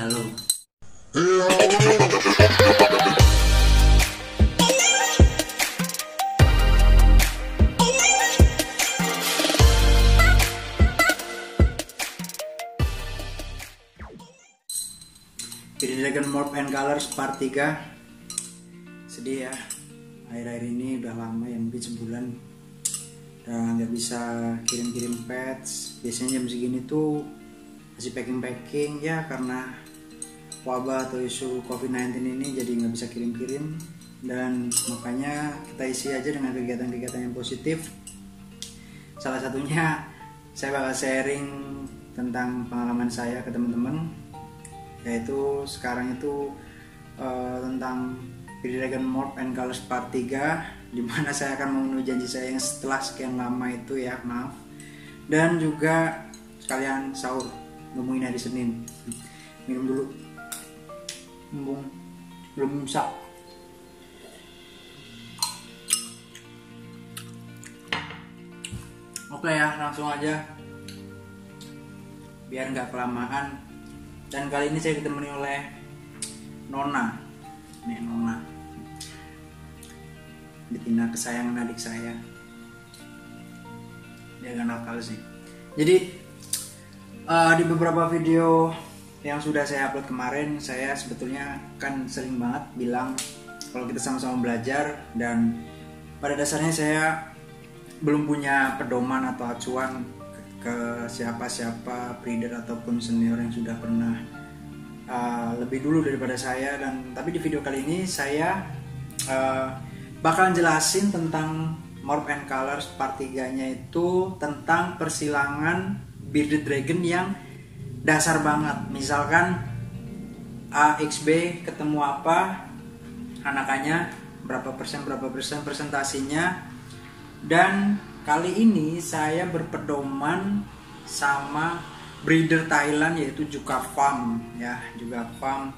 halo. Bearded Dragon Morph and Colors part 3. Sedih ya, akhir-akhir ini udah lama ya, mungkin sebulan udah nggak bisa kirim-kirim pets. Biasanya jam segini tuh masih packing-packing ya, karena wabah atau isu COVID-19 ini jadi nggak bisa kirim-kirim. Dan makanya kita isi aja dengan kegiatan-kegiatan yang positif. Salah satunya saya bakal sharing tentang pengalaman saya ke teman-teman, yaitu sekarang itu tentang Bearded Dragon Morph and Colors part 3, dimana saya akan memenuhi janji saya yang setelah sekian lama itu ya, maaf. Dan juga sekalian sahur, ngomongin hari Senin. Minum dulu, belum imsak. Oke ya, langsung aja biar nggak kelamaan. Dan kali ini saya ditemani oleh Nona. Nih Nona, betina kesayangan adik saya. Dia gak nakal sih. Jadi di beberapa video yang sudah saya upload kemarin, saya sebetulnya kan sering banget bilang kalau kita sama-sama belajar, dan pada dasarnya saya belum punya pedoman atau acuan ke siapa-siapa breeder ataupun senior yang sudah pernah lebih dulu daripada saya. Dan tapi di video kali ini saya bakalan jelasin tentang Morph and Colors part 3-nya, itu tentang persilangan Bearded Dragon yang dasar banget. Misalkan A, X, B ketemu apa, anakannya berapa persen presentasinya. Dan kali ini saya berpedoman sama breeder Thailand, yaitu Juka Farm ya, Juka Farm.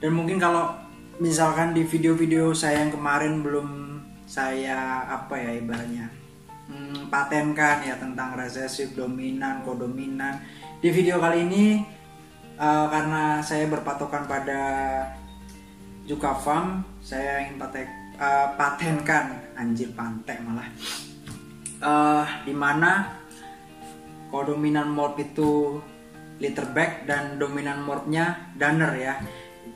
Dan mungkin kalau misalkan di video-video saya yang kemarin belum saya ibaratnya patenkan ya tentang resesif, dominan, kodominan, di video kali ini karena saya berpatokan pada Juka Farm, saya ingin patenkan, anjir pantek malah, dimana kodominan morph itu Litterback dan dominan morphnya Danner ya.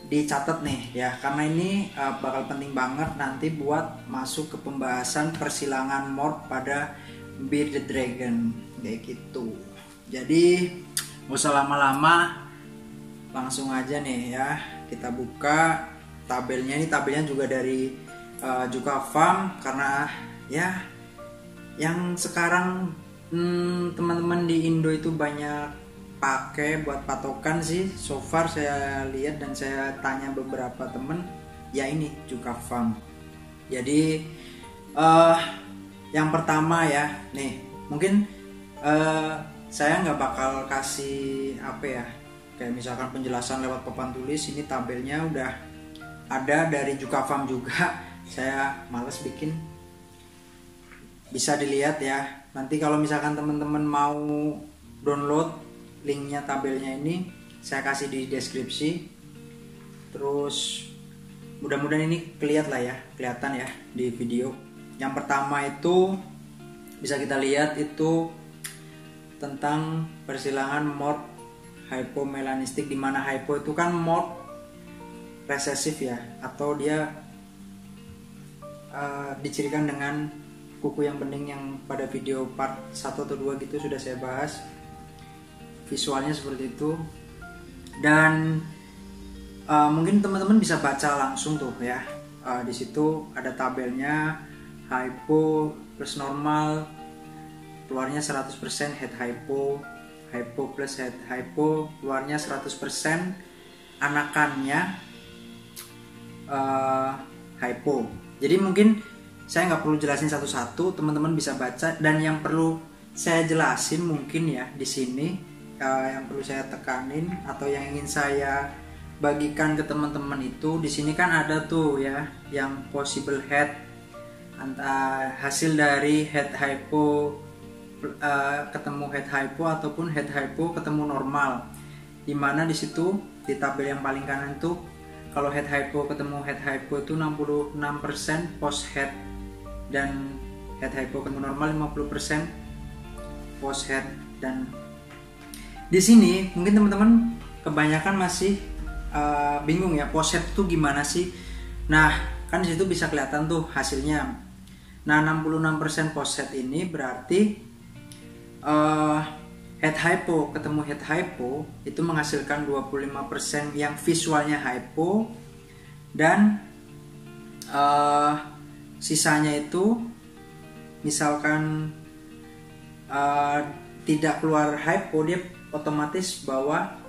Dicatat nih ya, karena ini bakal penting banget nanti buat masuk ke pembahasan persilangan morph pada Bearded Dragon kayak gitu. Jadi gak usah lama-lama, langsung aja nih ya, kita buka tabelnya. Ini tabelnya juga dari Juka Farm, karena ya yang sekarang teman-teman di Indo itu banyak pakai buat patokan sih. So far saya lihat dan saya tanya beberapa temen, ya ini Juka Farm. Jadi yang pertama ya, nih mungkin saya nggak bakal kasih kayak misalkan penjelasan lewat papan tulis. Ini tabelnya udah ada dari Juka Farm juga. Saya males bikin, bisa dilihat ya. Nanti kalau misalkan teman-teman mau download linknya, tabelnya ini saya kasih di deskripsi. Terus mudah-mudahan ini kelihatan ya di video. Yang pertama itu bisa kita lihat itu tentang persilangan morph hypomelanistik, dimana hypo itu kan morph resesif ya, atau dia dicirikan dengan kuku yang bening, yang pada video part 1 atau 2 gitu sudah saya bahas. Visualnya seperti itu. Dan mungkin teman-teman bisa baca langsung tuh ya. Di situ ada tabelnya, hypo plus normal keluarnya 100%, head hypo, hypo plus head hypo keluarnya 100%, anakannya hypo. Jadi mungkin saya nggak perlu jelasin satu-satu, teman-teman bisa baca. Dan yang perlu saya jelasin mungkin ya di sini, yang perlu saya tekanin atau yang ingin saya bagikan ke teman-teman itu, di sini kan ada tuh ya yang possible head, hasil dari head hypo ketemu head hypo ataupun head hypo ketemu normal, dimana di situ di tabel yang paling kanan itu kalau head hypo ketemu head hypo itu 66% post head, dan head hypo ketemu normal 50% post head. Dan di sini mungkin teman-teman kebanyakan masih bingung ya, post head itu gimana sih. Nah kan di situ bisa kelihatan tuh hasilnya. Nah 66% post head ini berarti head hypo ketemu head hypo itu menghasilkan 25% yang visualnya hypo, dan sisanya itu misalkan tidak keluar hypo, dia otomatis bawa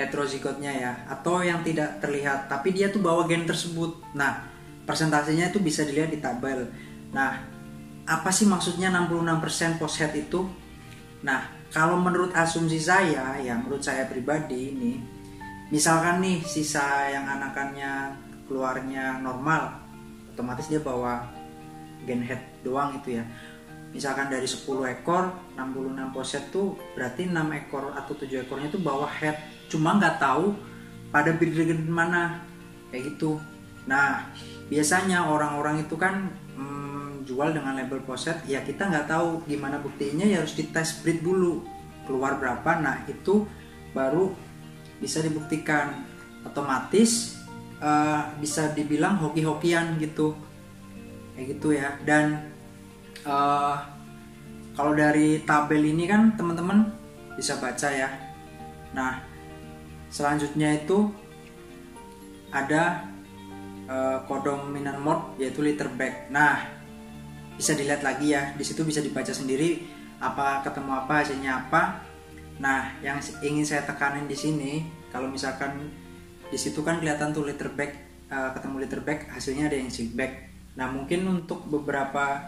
heterozigotnya ya, atau yang tidak terlihat tapi dia tuh bawa gen tersebut. Nah persentasenya itu bisa dilihat di tabel. Nah apa sih maksudnya 66% post head itu? Nah, kalau menurut asumsi saya, ya menurut saya pribadi ini, misalkan nih sisa yang anakannya keluarnya normal, otomatis dia bawa gen head doang itu ya. Misalkan dari 10 ekor, 66 poset tuh berarti 6 ekor atau 7 ekornya tuh bawa head. Cuma nggak tahu pada breeder mana, kayak gitu. Nah, biasanya orang-orang itu kan jual dengan label poset, ya kita nggak tahu gimana buktinya, ya harus dites breed dulu keluar berapa. Nah itu baru bisa dibuktikan, otomatis bisa dibilang hoki-hokian gitu, kayak gitu ya. Dan kalau dari tabel ini kan teman-teman bisa baca ya. Nah selanjutnya itu ada kodong minor mode, yaitu litter bag. Nah bisa dilihat lagi ya, di situ bisa dibaca sendiri apa ketemu apa, hasilnya apa. Nah yang ingin saya tekanin di sini, kalau misalkan di situ kan kelihatan tuh litter bag, ketemu litter bag, hasilnya ada yang silk bag. Nah mungkin untuk beberapa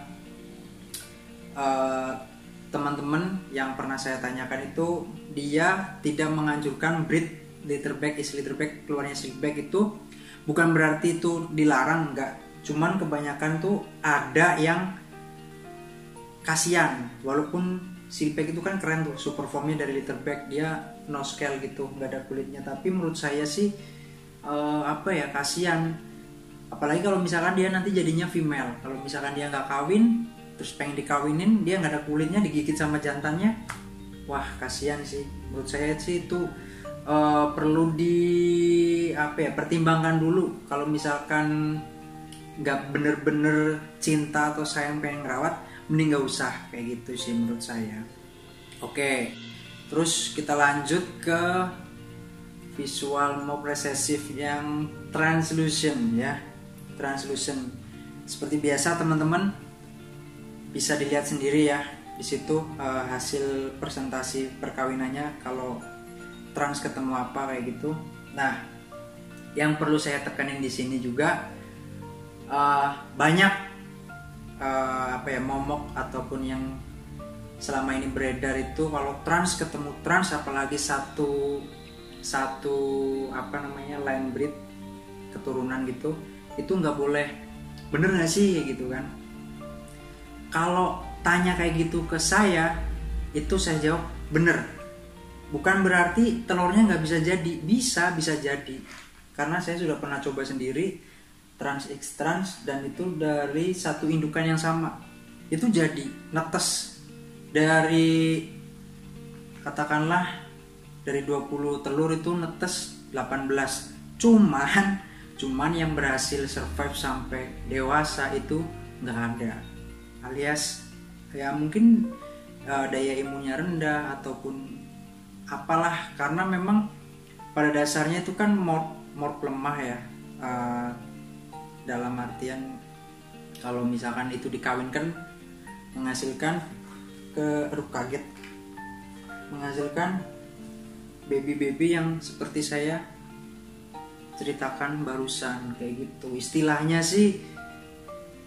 teman-teman yang pernah saya tanyakan itu, dia tidak menganjurkan breed litter bag is litter bag, keluarnya silk bag itu bukan berarti itu dilarang, enggak. Cuman kebanyakan tuh ada yang kasihan, walaupun silk bag itu kan keren tuh, super formnya dari litter bag, dia no scale gitu, nggak ada kulitnya. Tapi menurut saya sih kasihan. Apalagi kalau misalkan dia nanti jadinya female, kalau misalkan dia nggak kawin terus pengen dikawinin, dia nggak ada kulitnya, digigit sama jantannya, wah kasihan sih. Menurut saya sih itu perlu pertimbangkan dulu. Kalau misalkan nggak bener-bener cinta atau sayang pengen ngerawat, mending nggak usah, kayak gitu sih menurut saya. Oke, terus kita lanjut ke visual mauve recessive yang translucent ya. Translucent seperti biasa teman-teman bisa dilihat sendiri ya di situ hasil presentasi perkawinannya kalau trans ketemu apa, kayak gitu. Nah yang perlu saya tekanin di sini juga, banyak momok ataupun yang selama ini beredar itu kalau trans ketemu trans, apalagi satu line breed keturunan gitu, itu nggak boleh. Bener nggak sih gitu kan? Kalau tanya kayak gitu ke saya, itu saya jawab bener. Bukan berarti telurnya nggak bisa jadi, bisa jadi, karena saya sudah pernah coba sendiri trans x trans, dan itu dari satu indukan yang sama itu jadi netes. Dari katakanlah dari 20 telur itu netes 18. Cuman yang berhasil survive sampai dewasa itu nggak ada, alias ya mungkin daya imunnya rendah ataupun apalah, karena memang pada dasarnya itu kan morph lemah ya, dalam artian kalau misalkan itu dikawinkan menghasilkan menghasilkan baby yang seperti saya ceritakan barusan, kayak gitu. Istilahnya sih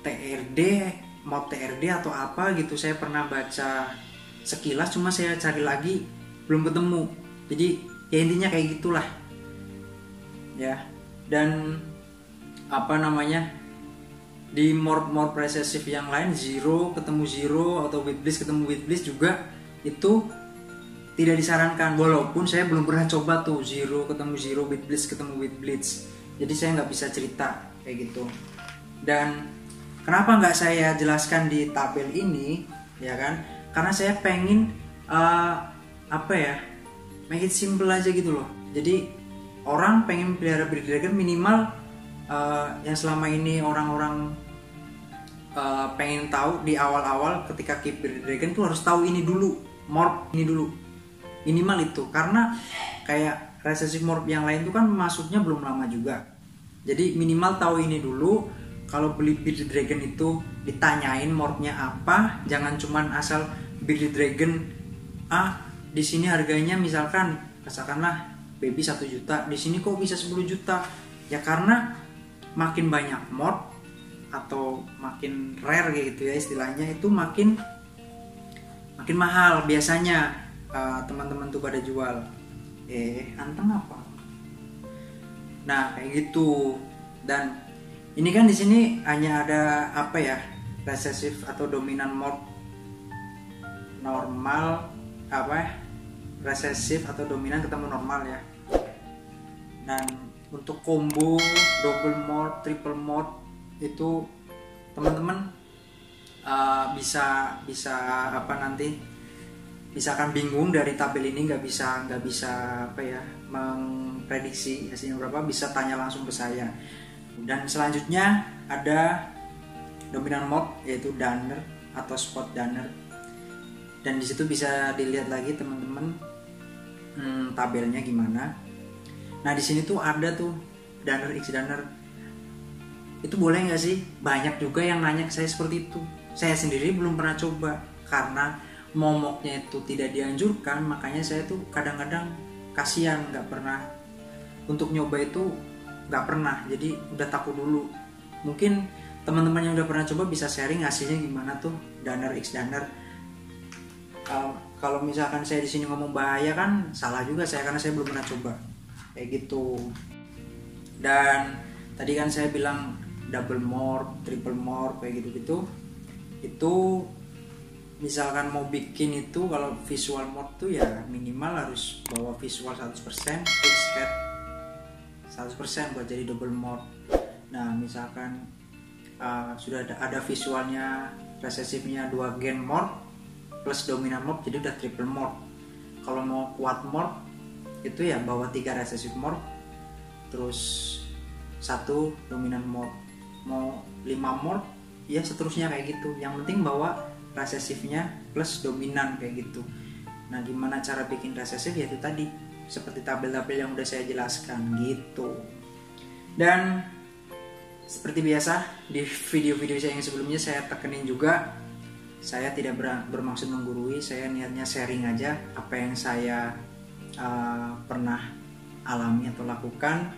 TRD, mau TRD atau apa gitu, saya pernah baca sekilas, cuma saya cari lagi belum ketemu. Jadi ya intinya kayak gitulah ya. Dan di morph recessive yang lain, zero ketemu zero atau with bliss ketemu with bliss juga, itu tidak disarankan, walaupun saya belum pernah coba tuh zero ketemu zero, with blitz ketemu with blitz, jadi saya nggak bisa cerita kayak gitu. Dan kenapa nggak saya jelaskan di tabel ini, ya kan? Karena saya pengen make it simple aja gitu loh. Jadi orang pengen pelihara Bearded Dragon minimal yang selama ini orang-orang pengen tahu di awal-awal ketika keep Bearded Dragon tuh harus tahu ini dulu, morph ini dulu, minimal itu. Karena kayak recessive morph yang lain tuh kan masuknya belum lama juga, jadi minimal tahu ini dulu. Kalau beli Bearded Dragon itu ditanyain morphnya apa, jangan cuman asal Bearded Dragon di sini harganya misalkan katakanlah baby 1 juta, di sini kok bisa 10 juta. Ya karena makin banyak morph atau makin rare kayak gitu ya istilahnya, itu makin mahal biasanya teman-teman tuh pada jual. Anteng apa? Nah kayak gitu. Dan ini kan di sini hanya ada recessive atau dominan morph normal, recessive atau dominan ketemu normal ya. Dan untuk combo, double morph, triple morph itu teman-teman bisa nanti misalkan bingung dari tabel ini, nggak bisa memprediksi hasilnya berapa, bisa tanya langsung ke saya. Dan selanjutnya ada dominan morph yaitu Danner atau Spot Danner, dan disitu bisa dilihat lagi teman-teman tabelnya gimana. Nah di sini tuh ada tuh Danner X Danner, itu boleh nggak sih? Banyak juga yang nanya ke saya seperti itu. Saya sendiri belum pernah coba karena momoknya itu tidak dianjurkan, makanya saya tuh kadang-kadang kasihan nggak pernah untuk nyoba itu, nggak pernah, jadi udah takut dulu. Mungkin teman-teman yang udah pernah coba bisa sharing hasilnya gimana tuh Danner X Danner. Kalau misalkan saya di sini ngomong bahaya kan salah juga saya, karena saya belum pernah coba kayak gitu. Dan tadi kan saya bilang double morph, triple morph kayak gitu-gitu. Itu misalkan mau bikin itu kalau visual morph tuh ya minimal harus bawa visual 100%, fixed head 100% buat jadi double morph. Nah misalkan sudah ada visualnya, recessive-nya 2 gen morph plus dominant morph, jadi udah triple morph. Kalau mau quad morph itu ya bawa 3 recessive morph terus 1 dominant morph. Mau 5 morph ya seterusnya kayak gitu, yang penting bawa recessive-nya plus dominan kayak gitu. Nah gimana cara bikin recessive, ya itu tadi seperti tabel-tabel yang udah saya jelaskan gitu. Dan seperti biasa di video-video saya yang sebelumnya saya tekenin juga, saya tidak bermaksud menggurui, saya niatnya sharing aja apa yang saya pernah alami atau lakukan.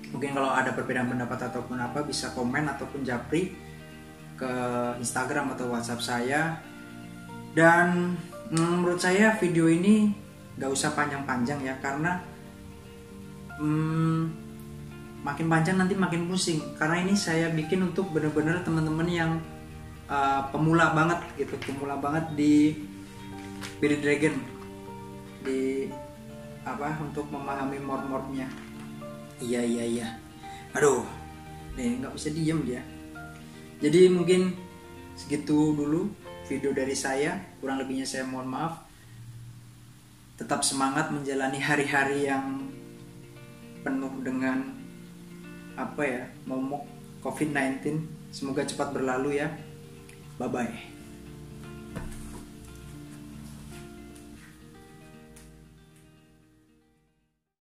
Mungkin kalau ada perbedaan pendapat ataupun apa, bisa komen ataupun japri ke Instagram atau WhatsApp saya. Dan menurut saya video ini gak usah panjang-panjang ya, karena makin panjang nanti makin pusing. Karena ini saya bikin untuk bener-bener teman-teman yang pemula banget gitu, pemula banget di Bearded Dragon, di untuk memahami morph-morphnya. Iya. Aduh, nih nggak bisa diem dia. Jadi mungkin segitu dulu video dari saya. Kurang lebihnya saya mohon maaf. Tetap semangat menjalani hari-hari yang penuh dengan momok COVID-19. Semoga cepat berlalu ya. Bye-bye.